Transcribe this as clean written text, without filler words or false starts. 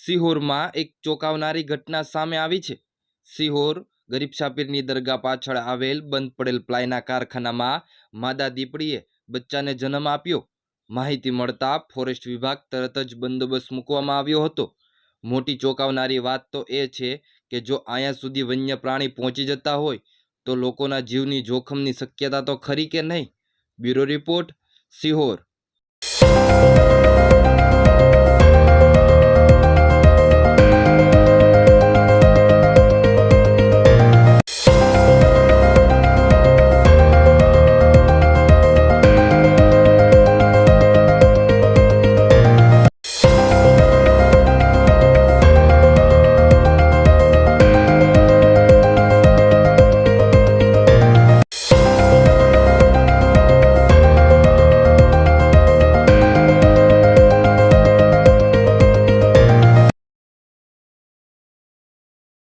સિહોરમાં એક ચોંકાવનારી ઘટના સામે આવી છે। સિહોર ગરીબ શાપીરની દરગાહ પાછળ આવેલ બંધ પડેલ પ્લાયના કારખાનામાં માદા દીપડીએ બચ્ચાને જન્મ આપ્યો। માહિતી મળતા ફોરેસ્ટ વિભાગ તરત જ બંદોબસ્ત મૂકવામાં આવ્યો હતો। મોટી ચોંકાવનારી વાત તો એ છે કે જો અહીંયા સુધી વન્ય પ્રાણી પહોંચી જતા હોય તો લોકોના જીવની જોખમની શક્યતા તો ખરી કે નહીં। Bureau report, Sihor.